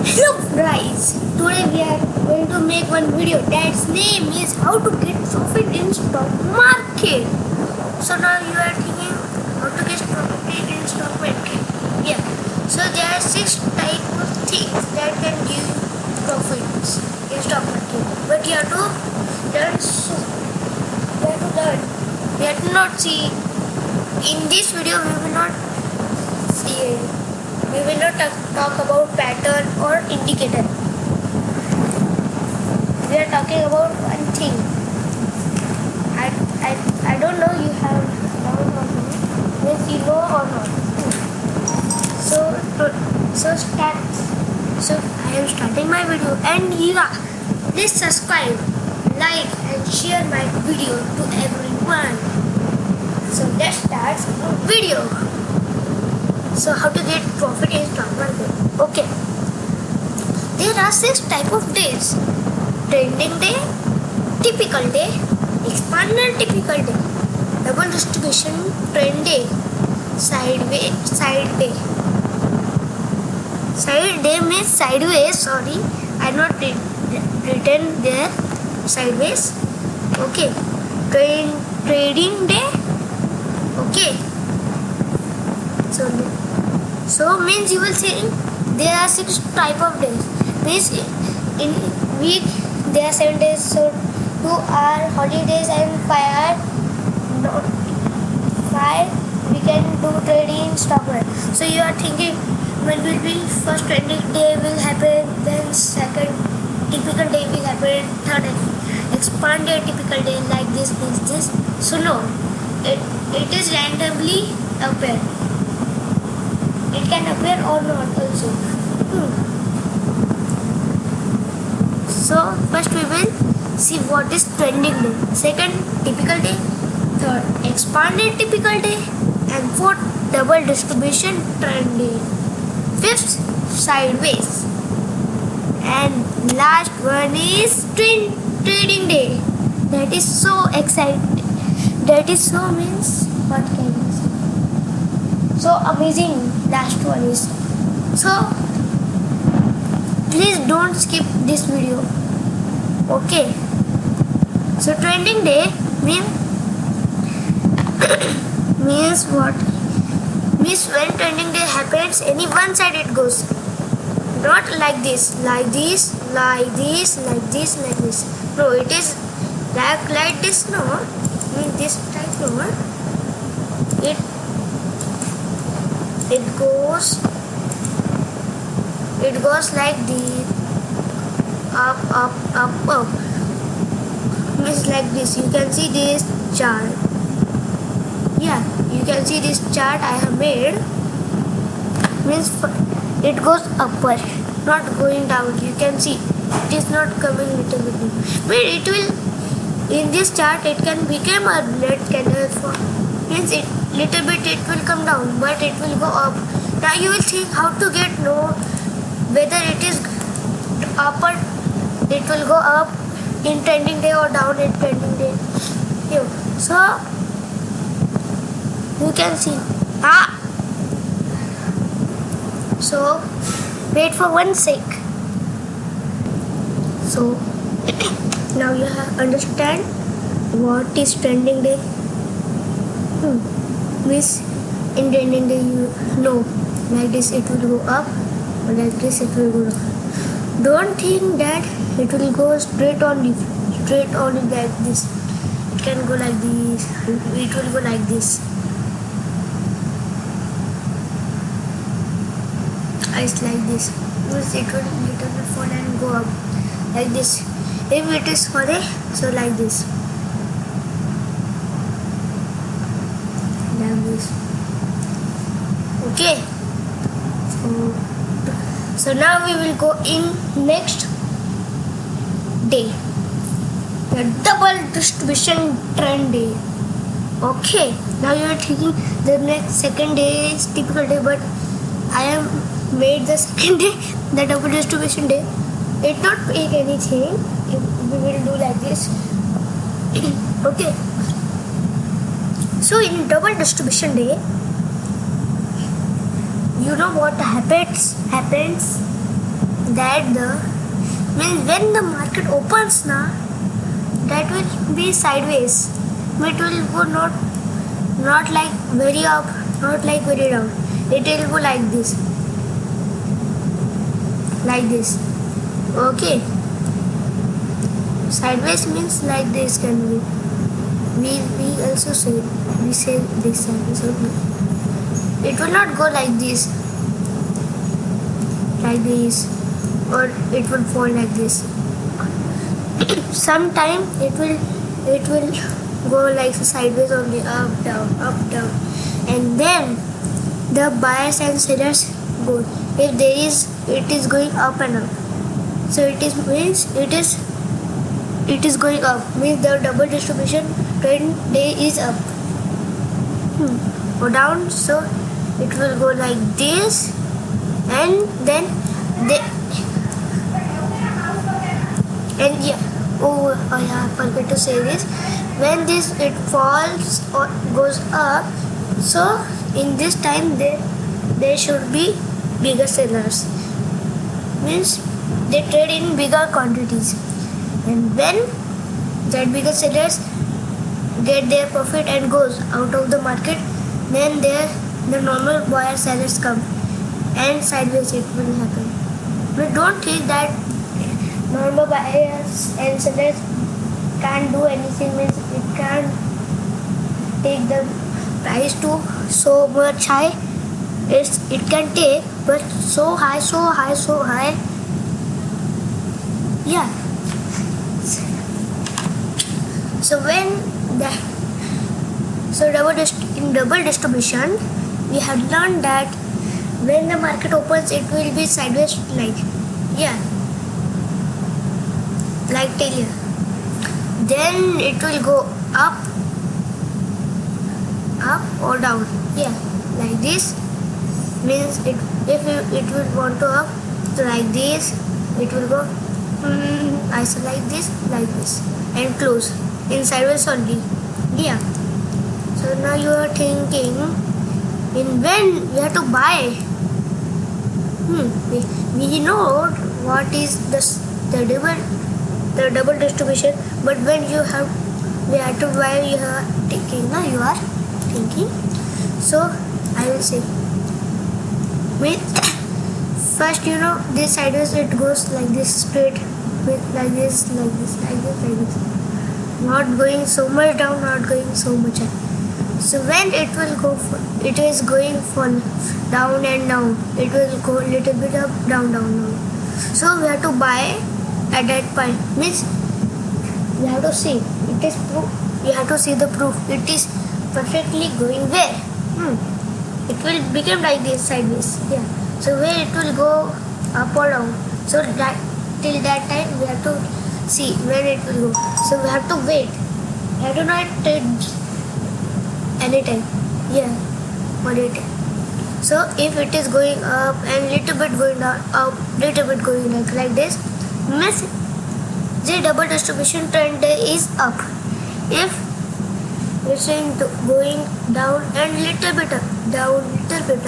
Hello guys, today we are going to make one video that's name is how to get profit in stock market. So now you are thinking how to get profit in stock market. Yeah, so there are 6 types of things that can give profits in stock market. But you have to learn soon. You have to learn. You have to not see. In this video we will not see. We will not talk about pattern or indicator. We are talking about one thing. I don't know you have learned or not. Means you know or not. So I am starting my video and please subscribe, like and share my video to everyone. So let's start the video. So how to get profit in stock market? Okay. There are 6 types of days: trending day, typical day, expanded typical day, double distribution trend day, side day. Side day means sideways. Sorry, I not written there sideways. Okay. Trading day. Okay. So means you will see there are 6 type of days. Means in week there are 7 days. So 2 are holidays and 5 are not 5 we can do trading in stock market. So you are thinking when will be first trending day will happen, then second typical day will happen, third expanded typical day like this. So no, it is randomly appear. It can appear or not also. So first we will see what is trending day, second typical day, third expanded typical day, and fourth double distribution trend day, fifth sideways, and last one is trading day. That is so exciting. That is so means what can you say? So amazing. Last one is. So please don't skip this video. Okay. So trending day means what? Means when trending day happens, any one side it goes. Not like this. No, it is like this. No, mean this type. No, it goes like the up means like this. You can see this chart. Yeah, you can see this chart I have made. Means it goes upward, not going down. You can see it is not coming little bit. But it will, in this chart it can become a red candle for means it little bit it will come down, but it will go up. Now you will think how to get know whether it is up or it will go up in trending day or down in trending day. Here. So you can see. So wait for 1 sec. So now you have understand what is trending day. Means in trending day you know like this it will go up or like this it will go down. Don't think that it will go straight on like this. It can go like this. It will go like this. It's like this. Means it will little bit fall and go up like this. If it is falling, so like this. Okay. So now we will go in next day, the double distribution trend day. Okay. Now you are thinking the next second day is typical day, but I have made the second day the double distribution day. It not make anything. We will do like this. Okay. So in double distribution day, you know what happens that the means when the market opens now, that will be sideways. It will go not like very up, not like very down. It will go like this, okay. Sideways means like this can be. We also say this sideways. Okay. It will not go like this, or it will fall like this. Sometime it will go like sideways only, up down, and then the buyers and sellers go. If it is going up and up, so it is going up, means the double distribution trend day is up, or down, so it will go like this, and then I forgot to say this. When it falls or goes up, so in this time there should be bigger sellers, means they trade in bigger quantities, and when that bigger sellers get their profit and goes out of the market, then the normal buyer sellers come, and sideways it will happen. But don't think that normal buyers and sellers can't do anything, means it can't take the price to so much high. It can take, but so high. Yeah. So in double distribution, we have learned that when the market opens, it will be sideways like tailor. Then it will go up or down, like this. Means if it will want to up, so like this, it will go like this, and close in sideways only. So now you are thinking, in when we have to buy. We know what is the double distribution, but when we have to buy, you are thinking. So I will say, first, this sideways it goes like this, straight, like this, not going so much down, not going so much up. So when it is going from down and down, it will go little bit up, down. So we have to buy at that point. Means we have to see. It is proof. We have to see the proof. It is perfectly going where? It will become like this, sideways. So where it will go up or down. So till that time we have to see where it will go. So we have to wait. We have to not trade anytime. For it. So if it is going up and little bit going down, up, little bit going like this, means the double distribution trend is up. If it's going down and little bit up, down, little bit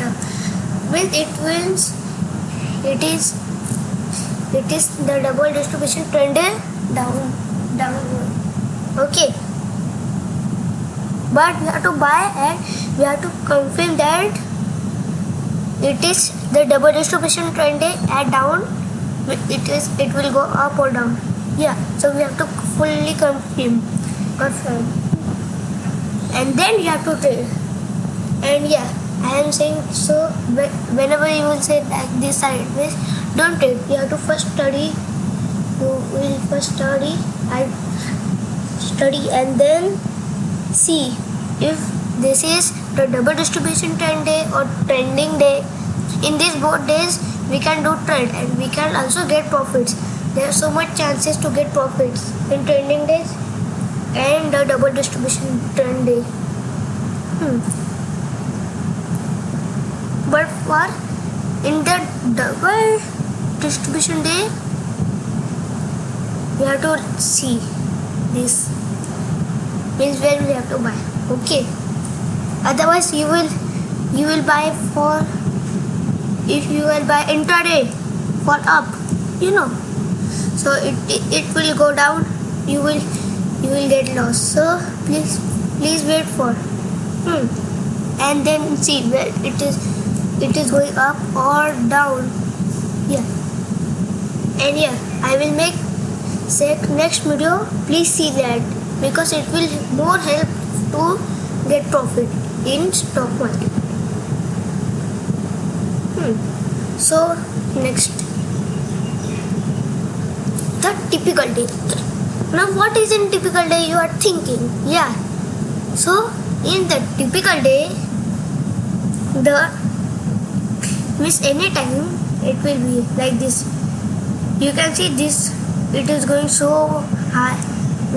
up, means it is the double distribution trend downward. Okay. But we have to buy and we have to confirm that it is the double distribution trend at down. It will go up or down. So we have to fully confirm. And then you have to trade. And I am saying, so whenever you will say like this sideways, don't trade. You have to first study. You will first study and then see if this is the double distribution trend day or trending day. In these both days we can do trade and we can also get profits. There are so much chances to get profits in trending days and the double distribution trend day. But for in the double distribution day, we have to see this, means where we have to buy. Okay. Otherwise you will buy if you will buy intraday, for up, you know. So it will go down. You will get lost. So please wait for. And then see where it is going up or down. Yeah. And yeah, I will make next video. Please see that, because it will more help to get profit in stock market. So next, the typical day. Now what is in typical day, you are thinking? Yeah. So in the typical day, any time it will be like this. You can see this, it is going so high,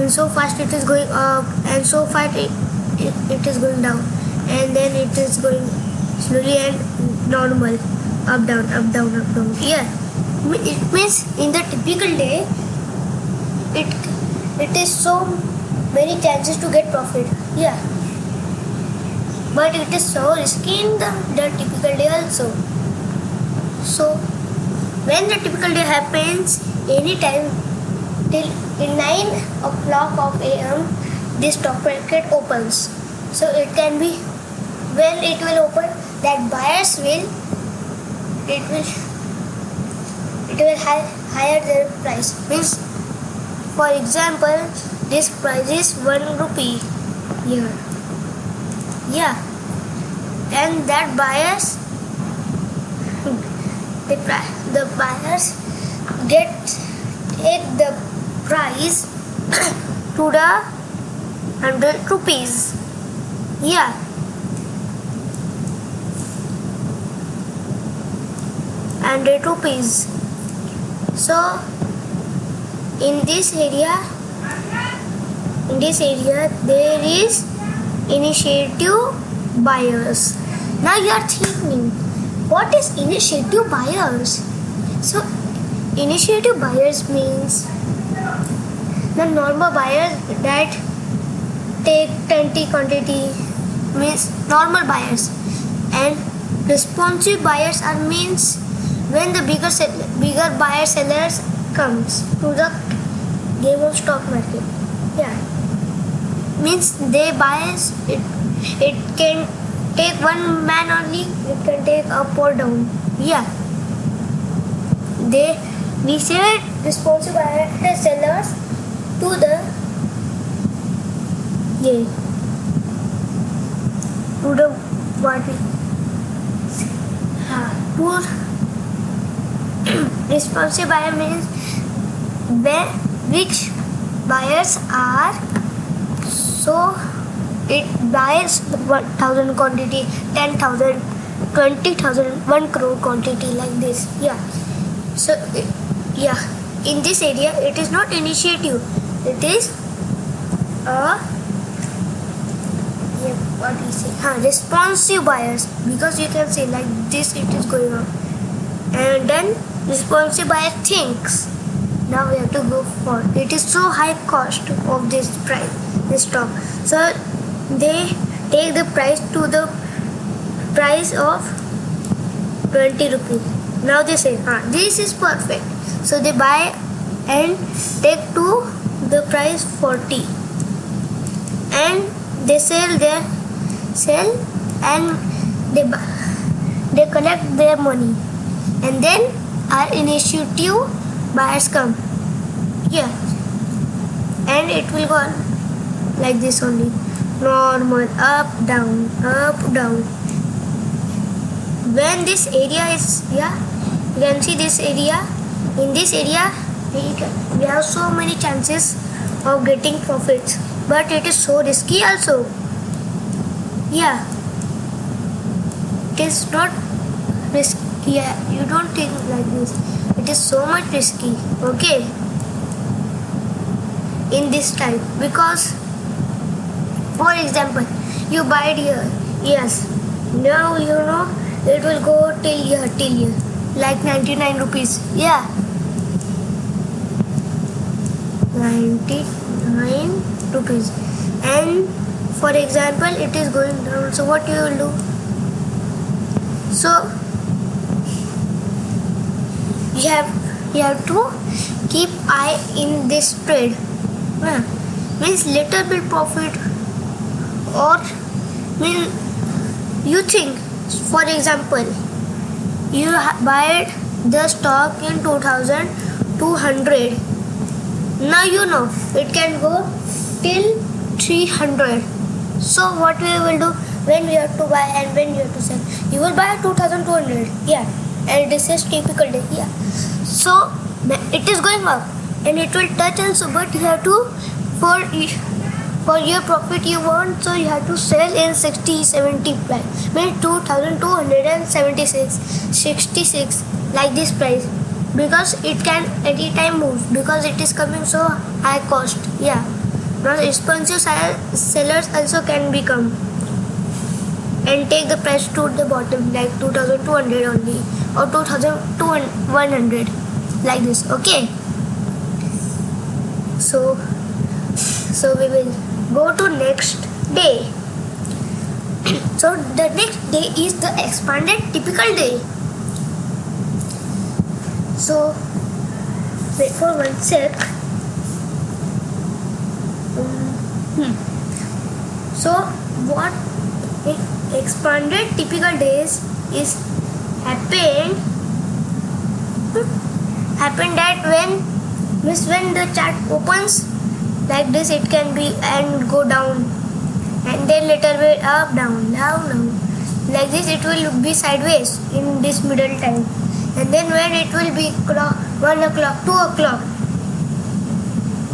so fast it is going up, and so fast it is going down, and then it is going slowly and normal, up down, up down, up down. Yeah, it means in the typical day it is so many chances to get profit. Yeah, but it is so risky in the typical day also. So when the typical day happens, anytime till 9 o'clock of AM, this stock market opens. So it can be, when it will open, that buyers will higher their price. Means, for example, this price is 1 rupee here. Yeah, and that buyers, the buyers take the price to the 100 rupees. Yeah. ₹100. So in this area there is initiative buyers. Now you are thinking, what is initiative buyers? So initiative buyers means the normal buyers that take 20 quantity, means normal buyers, and responsive buyers are means when the bigger buyer sellers comes to the game of stock market. Yeah, means they buys it. It can take one man only. It can take up or down. Yeah, we say responsive buyer sellers to the what we responsive buyer means which buyers are, so it buys 1,000 quantity, 10,000, 20,000, 1 crore quantity, like this. Yeah. So yeah, in this area it is not initiative, it is what we say, responsive buyers, because you can say like this, it is going on, and then responsive buyer thinks, now we have to go for, it is so high cost of this stock, so they take the price to the price of 20 rupees. Now they say, this is perfect, so they buy and take to the price 40, and they sell and they collect their money, and then our initiative buyers come. Yeah, and it will go on like this only, normal, up down, up down. When this area is, you can see this area, in this area we have so many chances of getting profits, but it is so risky also. Yeah, it is not risky. Yeah, you don't think like this, it is so much risky. Okay, in this type, because for example, you buy it here, yes, now you know it will go till here, like 99 rupees. Yeah, 99 rupees, and for example it is going down, so what you will do? So you have to keep eye in this trade. Means little bit profit, or mean you think, for example, you buy the stock in 2200. Now you know it can go till 300. So what we will do when we have to buy and when you have to sell? You will buy 2200. Yeah, and this is typical day. Yeah, so it is going up and it will touch also, but you have to for your profit you want, so you have to sell in 60-70 price, means 2276 66 like this price, because it can anytime move, because it is coming so high cost. Yeah, now expensive sellers also can become and take the price to the bottom, like 2200 only or 2100 like this. Okay, so we will go to next day. So the next day is the expanded typical day. So wait for 1 sec. So what expanded typical days is happened that when the chart opens like this, it can be and go down and then little bit up, down, like this. It will be sideways in this middle time, and then when it will be 1 o'clock, 2 o'clock,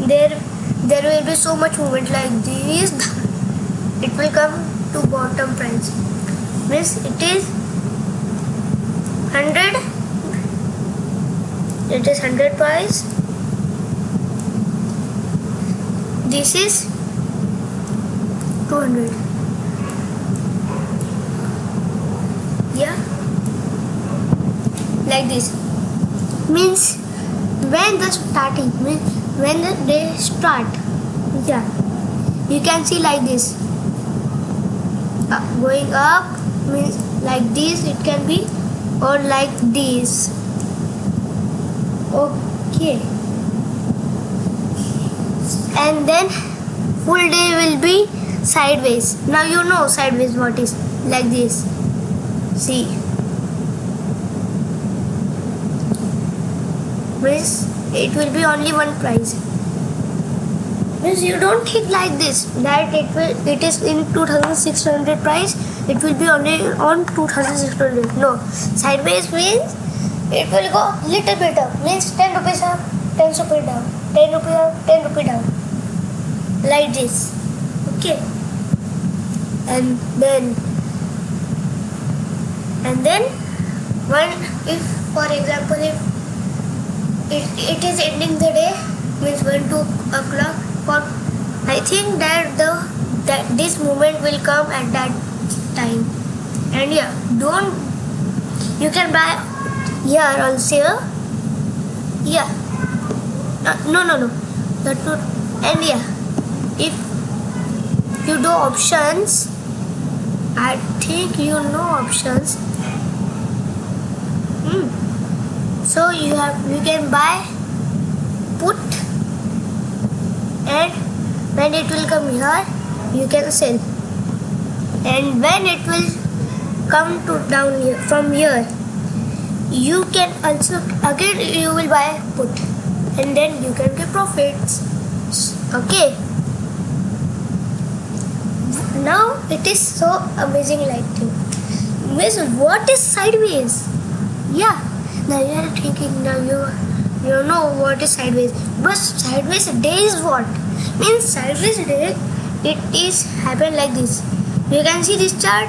there will be so much movement like this. It will come to bottom price, means it is 100. It is 100 price. This is 200. Yeah, like this. Means when the starting, means when the day start. Yeah, you can see like this. Going up means like this it can be, or like this. Okay, and then full day will be sideways. Now you know sideways what is, like this. See, means it will be only one price. Means you don't think like this that it is in 2600 price, it will be only on 2600. No, sideways means it will go little bit up, means 10 rupees up, 10 rupees down, 10 rupees up, 10 rupees down, like this. Okay, and then when, if for example, if it is ending the day, means 1 2 o'clock, for I think that this moment will come at that time. And yeah, you can buy here also. Yeah, no, that not. And yeah, if you do options, I think you know options. So you can buy put, and when it will come here you can sell, and when it will come to down here, from here you can also again you will buy put, and then you can get profits. Okay, now it is so amazing like thing. Miss, what is sideways? Yeah, now you are thinking, now you know what is sideways. But sideways day is what? Means sideways day, it is happen like this. You can see this chart.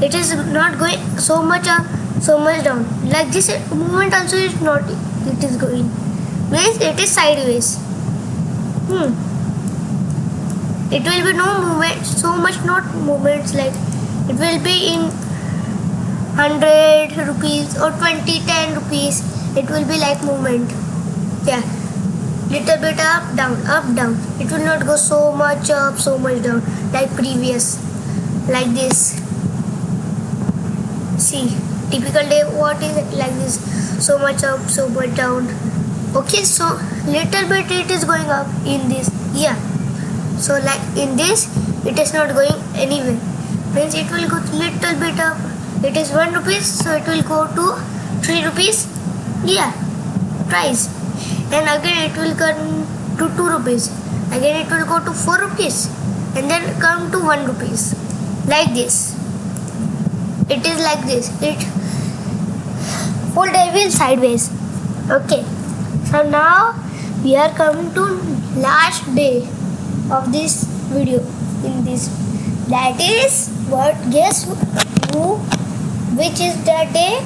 It is not going so much up, so much down. Like this movement also is not. It is going. Means it is sideways. It will be no movement. So much not movements, like it will be in 100 rupees or 20, 10 rupees. It will be like movement. Yeah, little bit up, down, up, down. It will not go so much up, so much down like previous, like this. See, typical day, what is it like this? So much up, so much down. Okay, so little bit it is going up in this. Yeah. So like in this, it is not going anywhere. Means it will go little bit up. It is 1 rupees, so it will go to 3 rupees. Yeah, price. And again it will come to 2 rupees. Again it will go to 4 rupees. And then come to 1 rupees. Like this. It is like this. It full day will sideways. Okay. So now we are coming to last day of this video. In this, that is what? Guess who? Which is that day?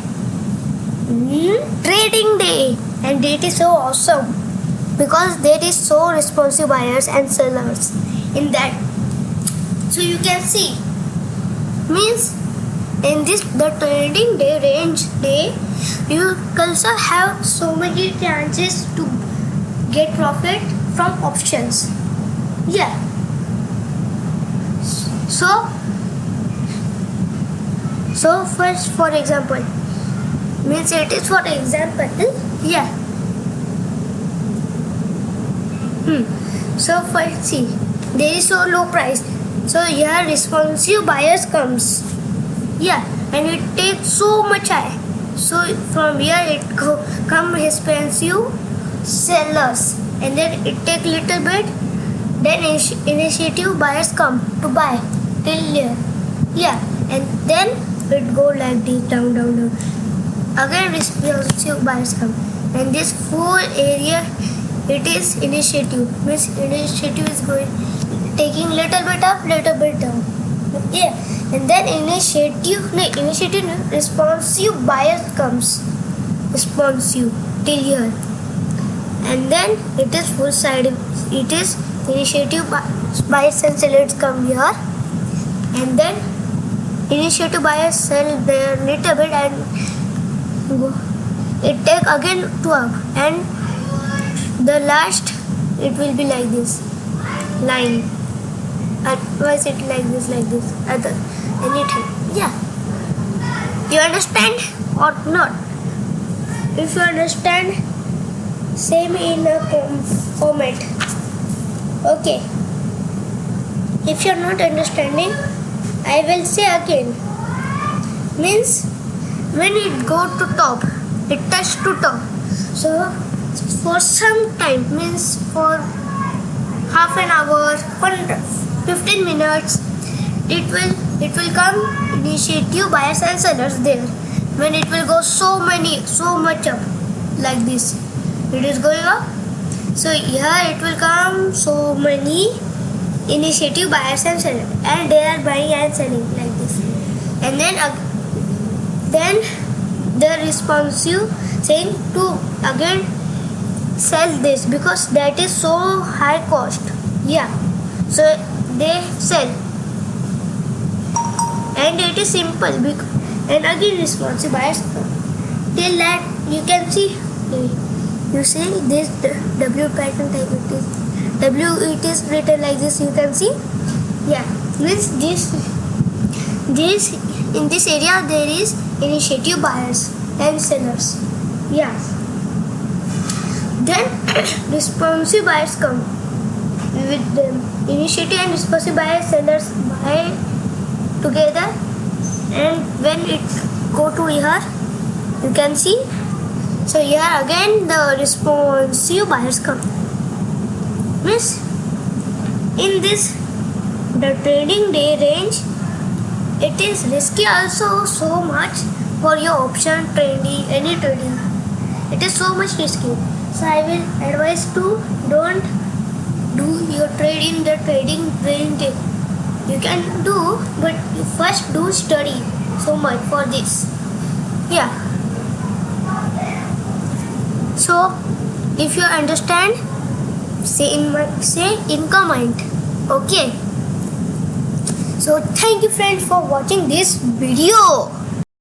Trading day, and it is so awesome because there is so responsive buyers and sellers in that. So you can see, means in this the trading day range day, you also have so many chances to get profit from options. Yeah. So first, for example, means it is for example. Yeah. So first, see, there is so low price. So here responsive buyers comes. Yeah, and it takes so much high. So from here it come expensive sellers, and then it take little bit. Then initiative buyers come to buy till here. Yeah, and then it go like this, down, down, down. Again responsive buyers come, and this full area, it is initiative. Means initiative is going, taking little bit up, little bit down. Yeah, and then initiative responsive buyers comes, responsive till here, and then it is full side. It is initiative buyers and sellers come here, and then initiative buyers sell their little bit and go. It take again to up, and the last it will be like this line. Otherwise it like this other anything. Yeah, you understand or not? If you understand, say me in a comment. Okay, if you are not understanding, I will say again. Means when it go to top, it touch to top. So for some time, means for half an hour, 15 minutes, it will come initiative buyers and sellers there. When it will go so much up like this, it is going up. So here it will come so many initiative buyers and sellers, and they are buying and selling like this. And then the responsive saying to again sell this because that is so high cost. Yeah, so they sell, and it is simple. And again responsive buyers come. Till that you can see, you see this W pattern type. It is written like this. You can see. Yeah, means this in this area there is initiative buyers and sellers. Yeah. Then responsive buyers come with them. Initiative and responsive buyers, sellers buy together, and when it go to here, you can see. So here again the responsive buyers come. Means in this the trading day range, it is risky also so much for your option trading, any trading. It is so much risky. So I will advise to don't do your trade in the trading day. You can do, but you first do study so much for this. Yeah. So if you understand, say in comment. Okay. So thank you friends for watching this video.